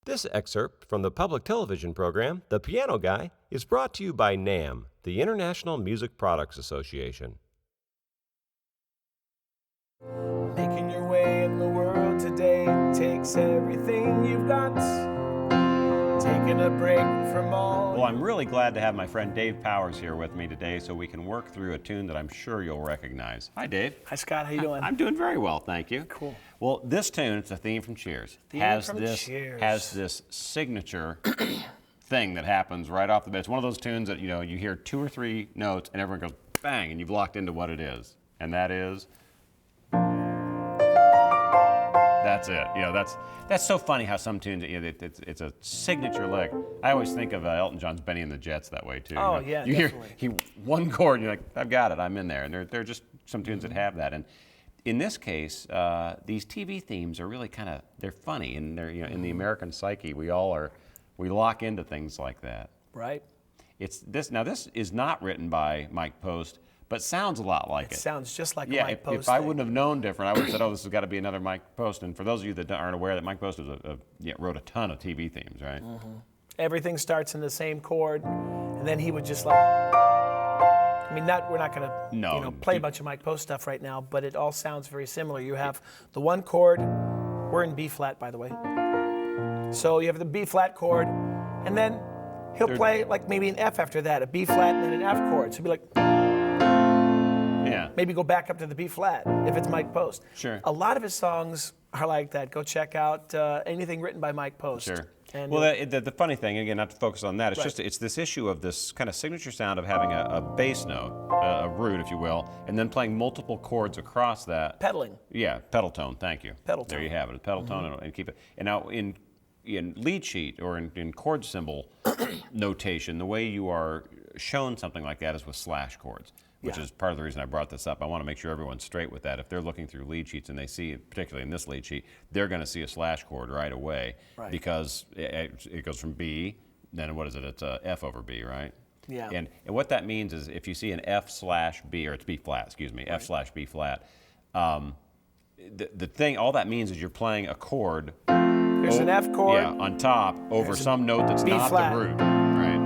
This excerpt from the public television program, The Piano Guy, is brought to you by NAMM, the International Music Products Association. Making your way in the world today takes everything you've got. Taking a break from all. Well, I'm really glad to have my friend Dave Powers here with me today so we can work through a tune that I'm sure you'll recognize. Hi, Dave. Hi, Scott. How you doing? I'm doing very well, thank you. Cool. Well, this tune, it's a theme from Cheers. Cheers. Has this signature thing that happens right off the bat. It's one of those tunes that, you hear 2 or 3 notes and everyone goes bang, and you've locked into what it is. And that is... That's it. That's so funny how some tunes, it's a signature lick. I always think of Elton John's Benny and the Jets that way too. Oh, yeah, you definitely. hear one chord, and you're like, I've got it, I'm in there. And there are just some tunes that have that. And in this case, these TV themes are really they're funny, and they're in the American psyche, we lock into things like that. Right. Now this is not written by Mike Post, but sounds a lot like it. It sounds just like a Mike Post if I thing. wouldn't have known different, I would have said, oh, this has got to be another Mike Post. And for those of you that aren't aware, that Mike Post wrote a ton of TV themes, right? Mm-hmm. Everything starts in the same chord, and then he would just we're not going to play a bunch of Mike Post stuff right now, but it all sounds very similar. You have the one chord, we're in B flat, by the way. So you have the B flat chord, and then he'll play like maybe an F after that, a B flat and then an F chord. So he'll be like, maybe go back up to the B flat if it's Mike Post. Sure. A lot of his songs are like that. Go check out anything written by Mike Post. Sure. And, well, the funny thing, again, not to focus on that, it's this issue of this kind of signature sound of having a bass note, a root, if you will, and then playing multiple chords across that. Pedaling. Yeah, pedal tone. Thank you. Pedal tone. There you have it. A pedal tone, and keep it. And now in lead sheet or in chord symbol notation, the way you are shown something like that is with slash chords, which is part of the reason I brought this up. I want to make sure everyone's straight with that. If they're looking through lead sheets and they see, particularly in this lead sheet, they're going to see a slash chord right away because it goes from B, then what is it? It's F over B, right? Yeah. And what that means is if you see an F slash B, or it's B flat, excuse me, F slash B flat, the thing, all that means is you're playing a chord. There's an F chord. Yeah, on top over some note that's B not flat. the root, right?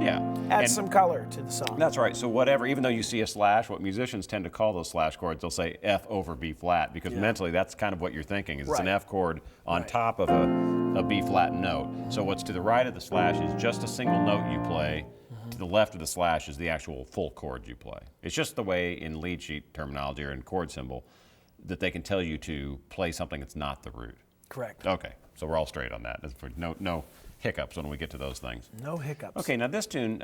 Yeah. Add some color to the song. That's right. So whatever, even though you see a slash, what musicians tend to call those slash chords, they'll say F over B flat because mentally that's kind of what you're thinking. Is it's an F chord on top of a B flat note. So what's to the right of the slash is just a single note you play. To the left of the slash is the actual full chord you play. It's just the way in lead sheet terminology or in chord symbol that they can tell you to play something that's not the root. Correct. Okay, so we're all straight on that. No hiccups when we get to those things. No hiccups. Okay, now this tune,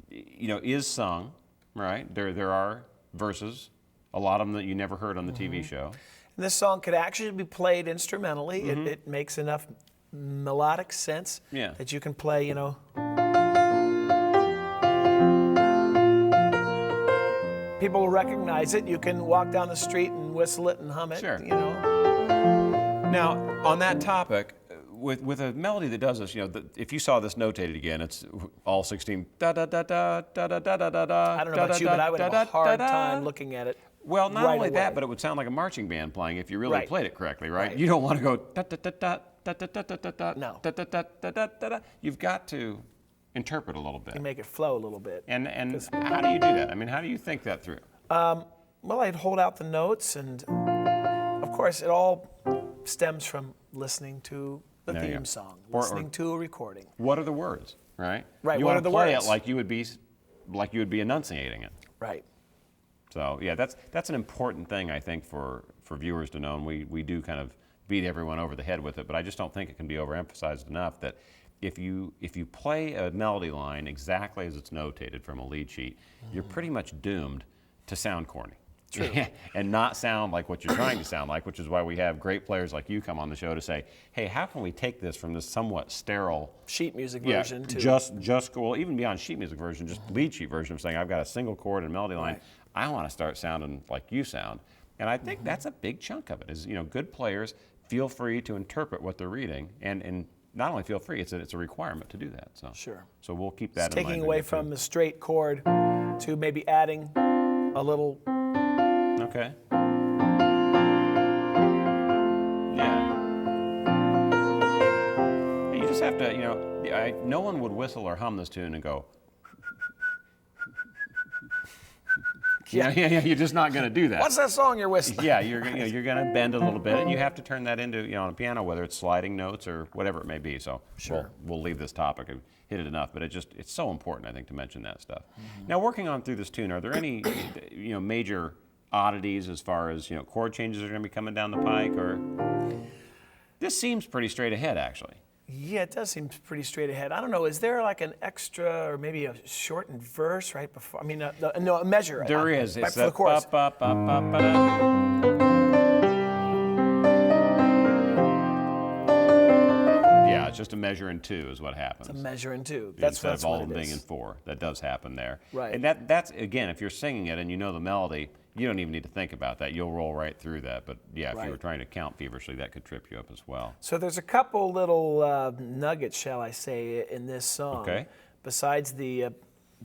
is sung, right? There are verses, a lot of them that you never heard on the TV show. And this song could actually be played instrumentally. It makes enough melodic sense that you can play, People will recognize it. You can walk down the street and whistle it and hum it. Sure. Now, on that topic, with a melody that does this, if you saw this notated again, it's all 16 da da da da da da da da da da. I don't know about you, but I would have a hard time looking at it. Well, not right only away. that, but it would sound like a marching band playing if you really played it correctly, right? You don't want to go da da da da da da da da da da No. da da da da da da da. You've got to interpret a little bit. You make it flow a little bit. And how do you do that? I mean, how do you think that through? Well, I'd hold out the notes, and of course, it all stems from listening to the theme song, listening to a recording. What are the words, right? Right. You what want are the to play words? it like you would be enunciating it. Right. So yeah, that's an important thing I think for viewers to know, and we do kind of beat everyone over the head with it, but I just don't think it can be overemphasized enough that if you play a melody line exactly as it's notated from a lead sheet, you're pretty much doomed to sound corny. True. And not sound like what you're trying to sound like, which is why we have great players like you come on the show to say, hey, how can we take this from this somewhat sterile sheet music version to just well, even beyond sheet music version, just lead sheet version of saying I've got a single chord and melody line. I want to start sounding like you sound. And I think that's a big chunk of it is, good players feel free to interpret what they're reading and not only feel free, it's a requirement to do that. So Sure. So we'll keep that It's in mind. taking away from the straight chord to maybe adding a little. Okay. Yeah. just have to, no one would whistle or hum this tune and go. Yeah, you're just not going to do that. What's that song you're whistling? Yeah, you're going to bend a little bit, and you have to turn that into, on a piano, whether it's sliding notes or whatever it may be. So Sure. we'll leave this topic and hit it enough, but it's so important, I think, to mention that stuff. Now, working on through this tune, are there any, major oddities as far as, chord changes are going to be coming down the pike, or this seems pretty straight ahead, actually. Yeah, it does seem pretty straight ahead. I don't know. Is there like an extra or maybe a shortened verse right before? I mean, no, a measure. There is. Right It's for the chorus. Yeah, it's just a measure in 2 is what happens. It's a measure in 2. That's Instead of all what of them it being in is. 4. That does happen there. Right. And that's, again, if you're singing it and you know the melody, you don't even need to think about that. You'll roll right through that. But yeah, if you Right. were trying to count feverishly, that could trip you up as well. So there's a couple little nuggets, shall I say, in this song. Okay. Besides the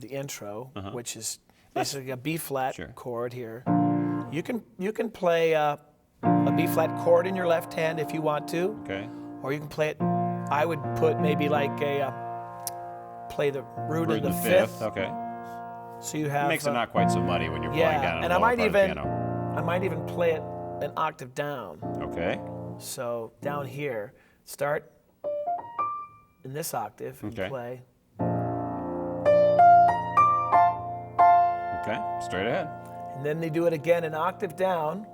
intro, which is basically a B flat Sure. chord here. You can play a B flat chord in your left hand if you want to, Okay. or you can play it. I would put maybe like play the root in the fifth. Okay. So you have It makes it not quite so muddy when you're playing down in and the I lower might part of the even piano. play it an octave down. Okay. So down here, start in this octave and Okay. play. Okay. Straight ahead. And then they do it again an octave down.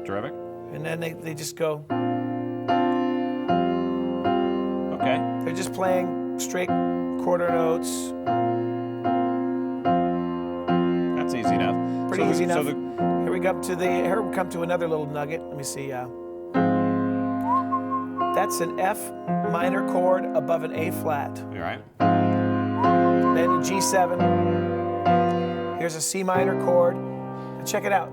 Terrific. And then they just go, Okay. they're just playing straight quarter notes. That's easy enough. Pretty easy enough. So Here we come to another little nugget. Let me see. That's an F minor chord above an A flat. you all right? Then a G7. Here's a C minor chord. And check it out.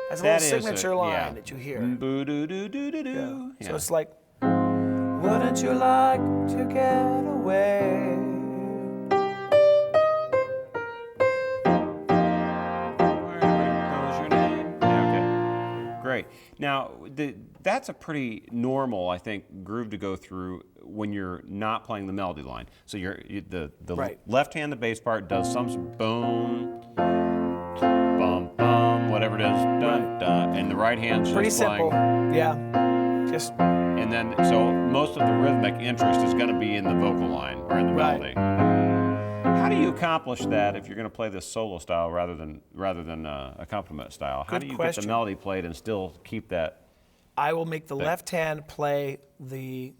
That's a That little is signature a- line yeah. that you hear. Boo-doo-doo-doo-doo-doo. So it's like, wouldn't you like to get away? Great. Now, that's a pretty normal, I think, groove to go through when you're not playing the melody line. So the Right. left hand, the bass part, does some boom, bum, bum, whatever it is, dun, dun, and the right hand's Pretty just simple. playing. Yeah. Just And then, so most of the rhythmic interest is going to be in the vocal line or in the Right. melody. How do you accomplish that if you're going to play this solo style rather than accompaniment style? How Good do you get question. the melody played and still keep that? I will make the left hand play the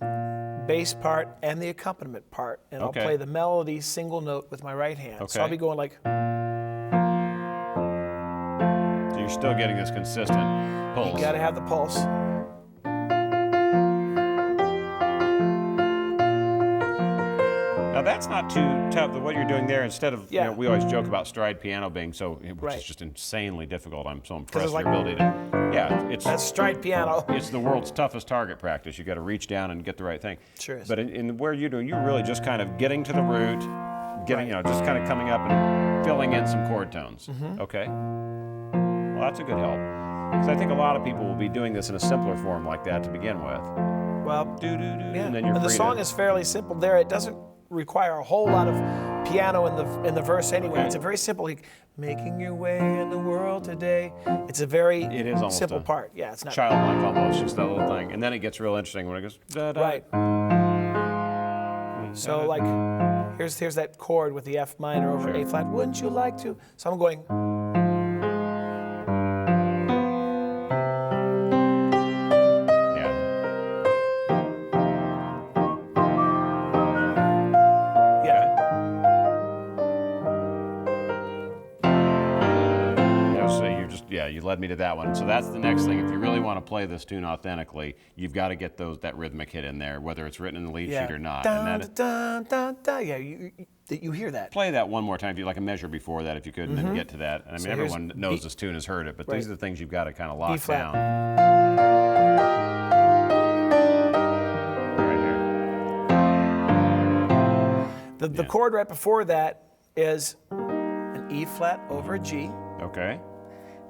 bass part and the accompaniment part, and Okay. I'll play the melody single note with my right hand. So I'll Okay. be going like, So you're still getting this consistent pulse. you gotta have the pulse. Now that's not too tough. What you're doing there, instead of Yeah. we always joke about stride piano being which Right. is just insanely difficult. I'm so impressed it's with like- your ability to. Yeah, it's That's stride piano. It's the world's toughest target practice. You got to reach down and get the right thing. Sure is. But in where you're doing, you're really just kind of getting to the root, just kind of coming up and filling in some chord tones. Mm-hmm. Okay. Well, that's a good help. Because I think a lot of people will be doing this in a simpler form like that to begin with. Well, Do-do-do, yeah. and then you're the free song to, is fairly simple there. It doesn't require a whole lot of piano in the verse anyway. Okay. It's a very simple, like, making your way in the world today. It's a very It is almost simple a part. Yeah, it's not childlike almost, just that little thing. And then it gets real interesting when it goes da-da. right. So like, here's that chord with the F minor over Sure. A flat. Wouldn't you like to? So I'm going. Yeah. Yeah. Yeah, so you led me to that one. So that's the next thing. If you really want to play this tune authentically, you've got to get that rhythmic hit in there, whether it's written in the lead Yeah. sheet or not. Dun, And that, dun, dun, dun. Yeah, you hear that. play that one more time, if you like a measure before that, if you could, and then get to that. And I mean, So here's everyone that knows B- this tune has heard it, but Right. these are the things you've got to kind of lock flat. down. Right here. The chord right before that is an E flat over a G, Okay.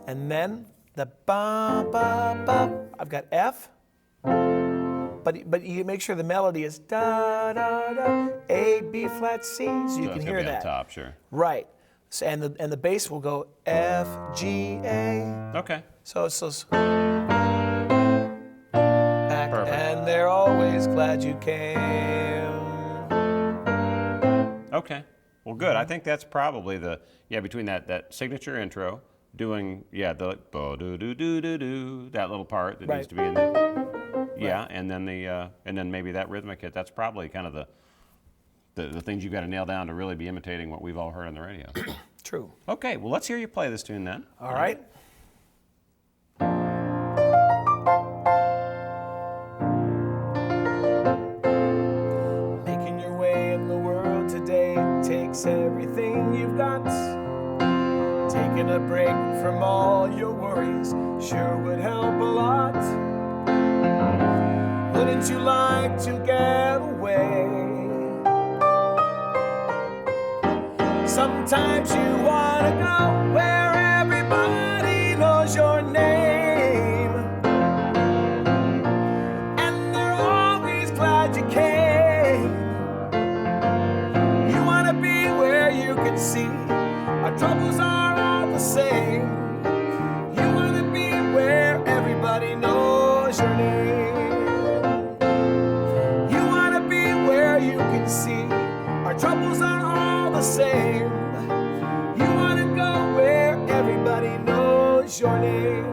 and then the ba ba ba. I've got F, but you make sure the melody is da da da A B flat C, so you So can it's hear gonna be that. on top, sure. Right. So, and the bass will go F G A. Okay. So it's those. Back, Perfect. and they're always glad you came. Okay. Well, good. I think that's probably between that signature intro, doing the do do do do do, that little part that needs to be in there. Yeah, and then maybe that rhythmic hit. That's probably kind of the things you got to nail down to really be imitating what we've all heard on the radio. True. Okay. Well, let's hear you play this tune then. All right. Making your way in the world today takes everything you've got. Taking a break from all your worries sure would help a lot. Wouldn't you like to get away? Sometimes you want to go where everybody knows your name, and they're always glad you came. You want to be where you can see our troubles are all the same. You want to be where everybody knows your name. You want to be where you can see our troubles are all the same. You want to go where everybody knows your name.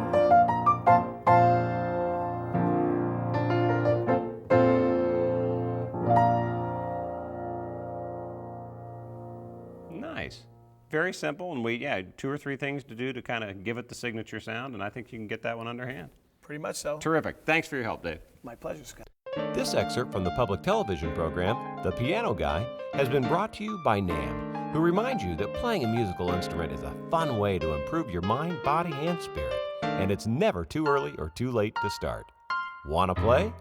Nice. Very simple, and we two or three things to do to kind of give it the signature sound, and I think you can get that one underhand. Pretty much so. Terrific. Thanks for your help, Dave. My pleasure, Scott. This excerpt from the public television program, The Piano Guy, has been brought to you by NAM, who reminds you that playing a musical instrument is a fun way to improve your mind, body, and spirit, and it's never too early or too late to start. Want to play?